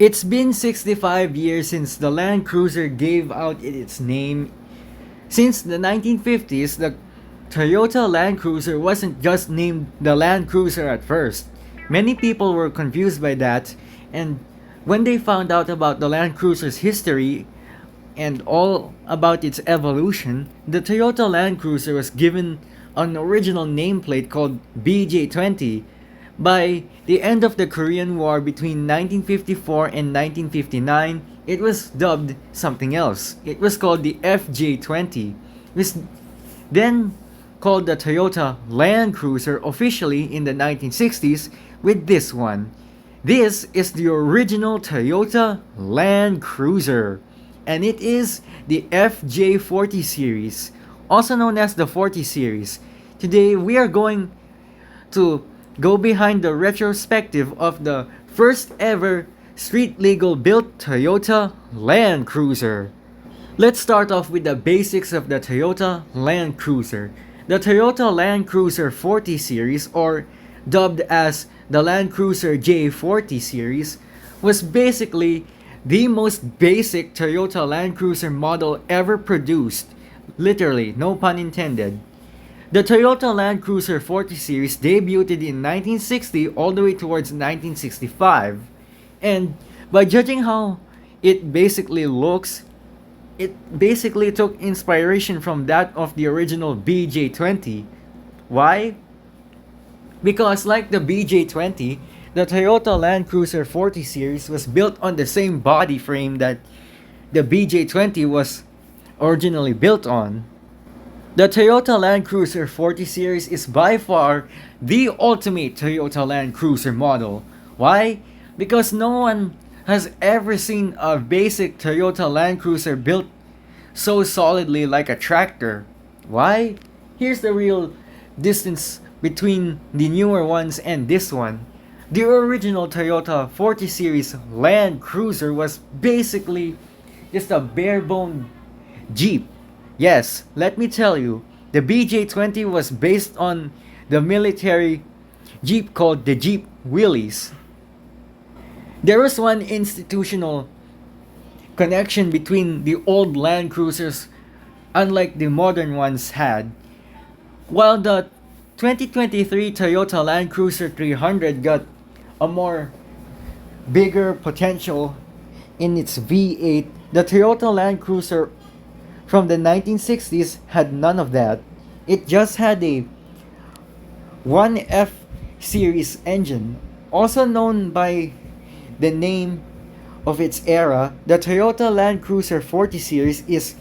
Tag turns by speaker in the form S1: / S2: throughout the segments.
S1: It's been 65 years since the Land Cruiser gave out its name. Since the 1950s, the Toyota Land Cruiser wasn't just named the Land Cruiser at first. Many people were confused by that, and when they found out about the Land Cruiser's history and all about its evolution, the Toyota Land Cruiser was given an original nameplate called BJ20. By the end of the Korean War between 1954 and 1959, it was dubbed something else. It was called the FJ20. It was then called the Toyota Land Cruiser officially in the 1960s with this one. This is the original Toyota Land Cruiser, and it is the FJ40 series, also known as the 40 series. Today we are going to go behind the retrospective of the first ever street legal built Toyota Land Cruiser. Let's start off with the basics of the Toyota Land Cruiser. The Toyota Land Cruiser 40 series, or dubbed as the Land Cruiser J40 series, was basically the most basic Toyota Land Cruiser model ever produced. Literally, no pun intended. The Toyota Land Cruiser 40 series debuted in 1960 all the way towards 1965. And by judging how it basically looks, it basically took inspiration from that of the original BJ20. Why? Because like the BJ20, the Toyota Land Cruiser 40 series was built on the same body frame that the BJ20 was originally built on. The Toyota Land Cruiser 40 series is by far the ultimate Toyota Land Cruiser model. Why? Because no one has ever seen a basic Toyota Land Cruiser built so solidly like a tractor. Why? Here's the real distance between the newer ones and this one. The original Toyota 40 series Land Cruiser was basically just a bare bone Jeep. Yes, let me tell you, the BJ20 was based on the military Jeep called the Jeep Willys. There was one institutional connection between the old Land Cruisers, unlike the modern ones had. While the 2023 Toyota Land Cruiser 300 got a more bigger potential in its V8, the Toyota Land Cruiser from the 1960s had none of that. It just had a 1F series engine, also known by the name of its era. The Toyota Land Cruiser 40 series is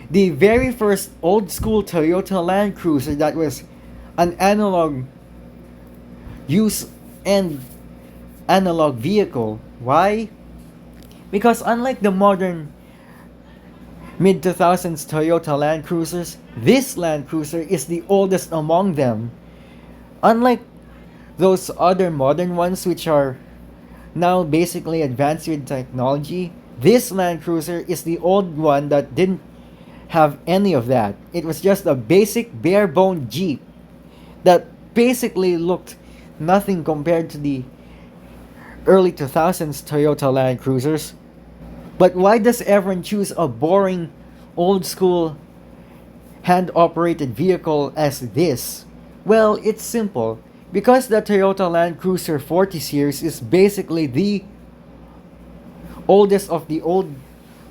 S1: the very first old school Toyota Land Cruiser that was an analog use and analog vehicle. Why? Because unlike the modern mid-2000s Toyota Land Cruisers, this Land Cruiser is the oldest among them. Unlike those other modern ones which are now basically advanced with technology, this Land Cruiser is the old one that didn't have any of that. It was just a basic bare-bone Jeep that basically looked nothing compared to the early 2000s Toyota Land Cruisers. But why does everyone choose a boring, old-school, hand-operated vehicle as this? Well, it's simple. Because the Toyota Land Cruiser 40 series is basically the oldest of the old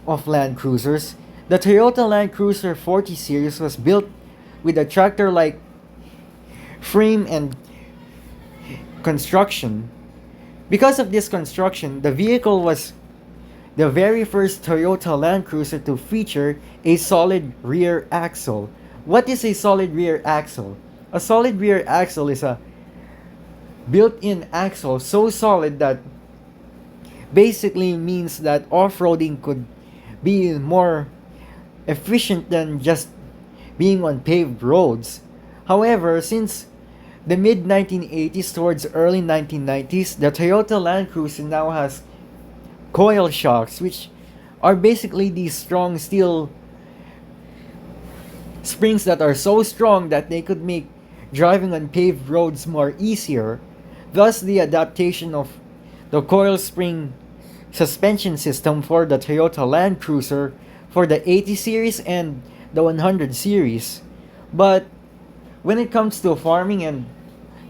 S1: of Land Cruisers, the Toyota Land Cruiser 40 series was built with a tractor-like frame and construction. Because of this construction, the vehicle was the very first Toyota Land Cruiser to feature a solid rear axle. What is a solid rear axle? A solid rear axle is a built-in axle so solid that basically means that off-roading could be more efficient than just being on paved roads. However, since the mid-1980s towards early 1990s, the Toyota Land Cruiser now has coil shocks, which are basically these strong steel springs that are so strong that they could make driving on paved roads more easier. Thus, the adaptation of the coil spring suspension system for the Toyota Land Cruiser for the 80 series and the 100 series. But when it comes to farming and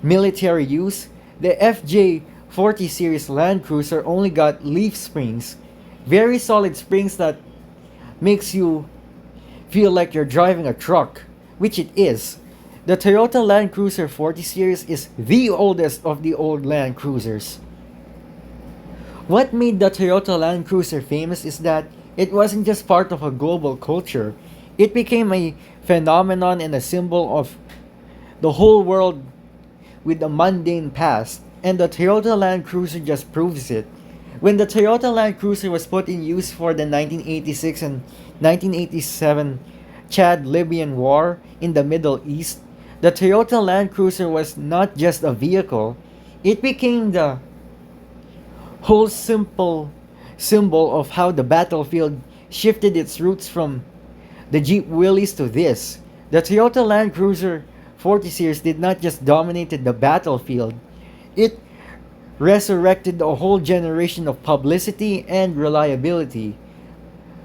S1: military use, the FJ40 series Land Cruiser only got leaf springs, very solid springs that makes you feel like you're driving a truck, which it is. The Toyota Land Cruiser 40 series is the oldest of the old Land Cruisers. What made the Toyota Land Cruiser famous is that it wasn't just part of a global culture, it became a phenomenon and a symbol of the whole world with a mundane past, and the Toyota Land Cruiser just proves it. When the Toyota Land Cruiser was put in use for the 1986 and 1987 Chad-Libyan War in the Middle East, the Toyota Land Cruiser was not just a vehicle, it became the whole simple symbol of how the battlefield shifted its roots from the Jeep Willys to this. The Toyota Land Cruiser 40 series did not just dominate the battlefield, it resurrected a whole generation of publicity and reliability.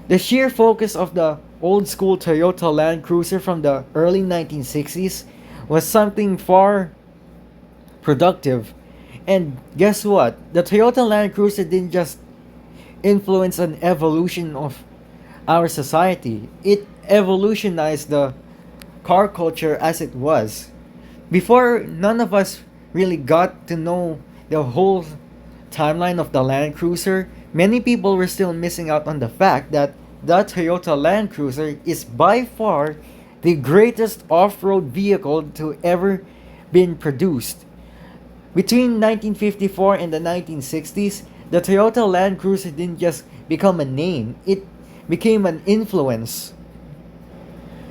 S1: The sheer focus of the old school Toyota Land Cruiser from the early 1960s was something far productive. And guess what? The Toyota Land Cruiser didn't just influence an evolution of our society, it evolutionized the car culture as it was. Before, none of us really got to know the whole timeline of the Land Cruiser. Many people were still missing out on the fact that the Toyota Land Cruiser is by far the greatest off-road vehicle to ever been produced. Between 1954 and the 1960s, the Toyota Land Cruiser didn't just become a name, it became an influence.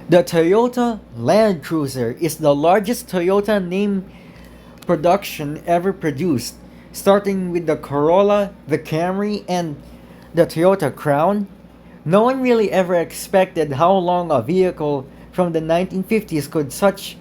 S1: The Toyota Land Cruiser is the largest Toyota name production ever produced, starting with the Corolla, the Camry, and the Toyota Crown. No one really ever expected how long a vehicle from the 1950s could such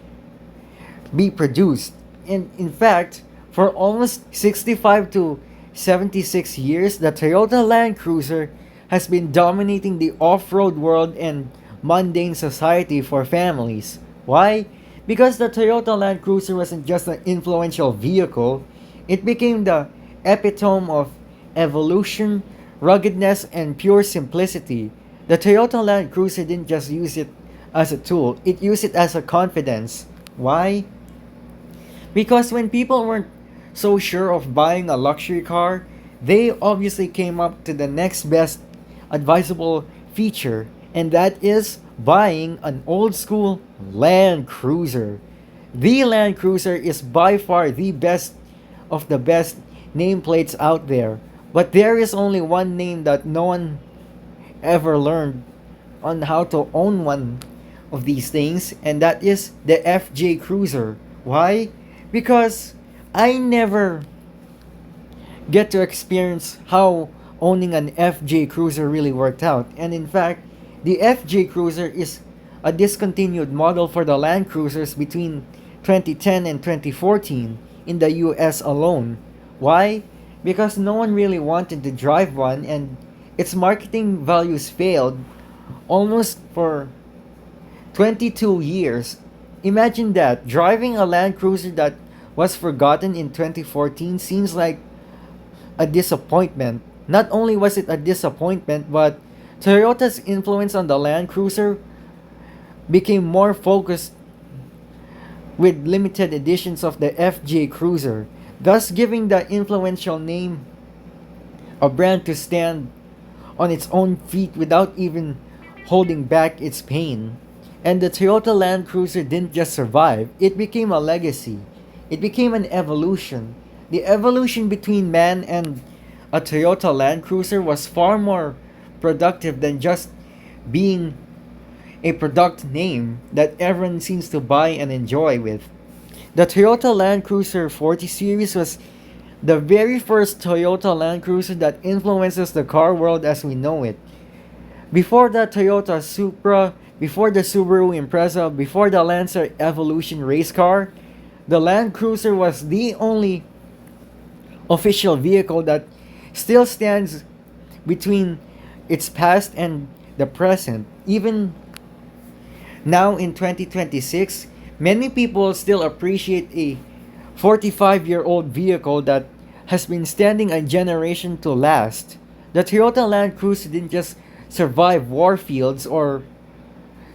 S1: be produced. And in fact, for almost 65 to 76 years, the Toyota Land Cruiser has been dominating the off-road world and mundane society for families. Why? Because the Toyota Land Cruiser wasn't just an influential vehicle, it became the epitome of evolution, ruggedness, and pure simplicity. The Toyota Land Cruiser didn't just use it as a tool, it used it as a confidence. Why? Because when people weren't so sure of buying a luxury car, they obviously came up to the next best advisable feature, and that is buying an old school Land Cruiser. The Land Cruiser is by far the best of the best nameplates out there, but there is only one name that no one ever learned on how to own one of these things, and that is the FJ Cruiser. Why? Because I never get to experience how owning an FJ Cruiser really worked out. And in fact, the FJ Cruiser is a discontinued model for the Land Cruisers between 2010 and 2014 in the US alone. Why? Because no one really wanted to drive one and its marketing values failed almost for 22 years. Imagine that, driving a Land Cruiser that was forgotten in 2014 seems like a disappointment. Not only was it a disappointment, but Toyota's influence on the Land Cruiser became more focused with limited editions of the FJ Cruiser, thus giving the influential name a brand to stand on its own feet without even holding back its pain. And the Toyota Land Cruiser didn't just survive, it became a legacy. It became an evolution. The evolution between man and a Toyota Land Cruiser was far more productive than just being a product name that everyone seems to buy and enjoy with. The Toyota Land Cruiser 40 series was the very first Toyota Land Cruiser that influences the car world as we know it. Before the Toyota Supra, before the Subaru Impreza, before the Lancer Evolution race car, the Land Cruiser was the only official vehicle that still stands between its past and the present. Even now in 2026, many people still appreciate a 45-year-old vehicle that has been standing a generation to last. The Toyota Land Cruiser didn't just survive war fields or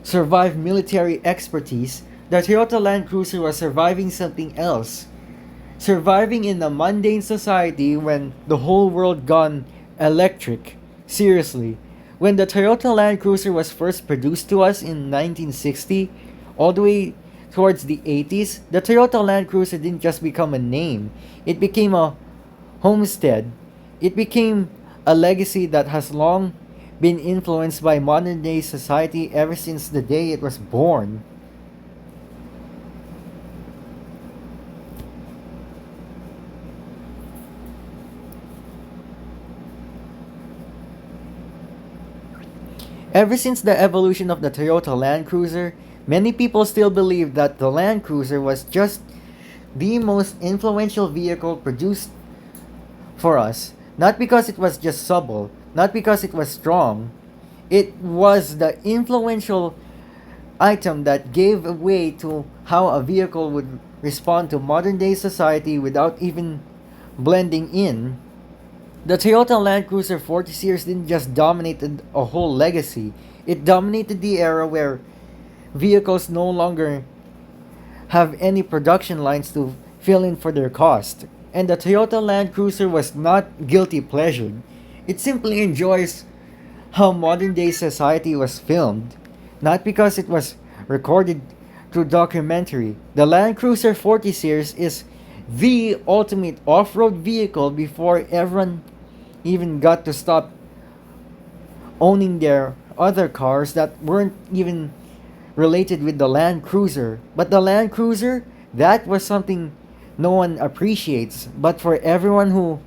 S1: survive military expertise. The Toyota Land Cruiser was surviving something else. Surviving in a mundane society when the whole world gone electric. Seriously, when the Toyota Land Cruiser was first produced to us in 1960, all the way towards the 80s, the Toyota Land Cruiser didn't just become a name. It became a homestead. It became a legacy that has long been influenced by modern day society ever since the day it was born. Ever since the evolution of the Toyota Land Cruiser, many people still believe that the Land Cruiser was just the most influential vehicle produced for us, not because it was just supple, not because it was strong. It was the influential item that gave way to how a vehicle would respond to modern day society without even blending in. The Toyota Land Cruiser 40 Series didn't just dominate a whole legacy, it dominated the era where vehicles no longer have any production lines to fill in for their cost. And the Toyota Land Cruiser was not guilty pleasured. It simply enjoys how modern day society was filmed, not because it was recorded through documentary. The Land Cruiser 40 Series is the ultimate off-road vehicle before everyone even got to stop owning their other cars that weren't even related with the Land Cruiser. But the Land Cruiser, that was something no one appreciates. But for everyone who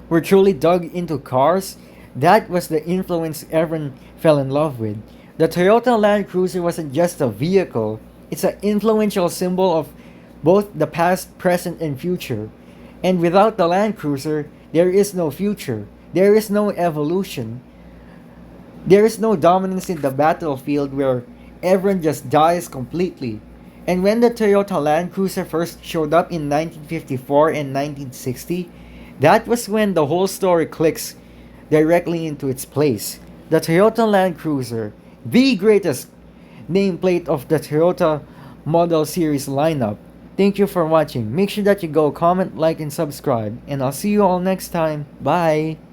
S1: were truly dug into cars, that was the influence everyone fell in love with. The Toyota Land Cruiser wasn't just a vehicle, it's an influential symbol of both the past, present, and future. And without the Land Cruiser, there is no future. There is no evolution. There is no dominance in the battlefield where everyone just dies completely. And when the Toyota Land Cruiser first showed up in 1954 and 1960, that was when the whole story clicks directly into its place. The Toyota Land Cruiser, the greatest nameplate of the Toyota model series lineup. Thank you for watching. Make sure that you go comment, like, and subscribe. And I'll see you all next time. Bye!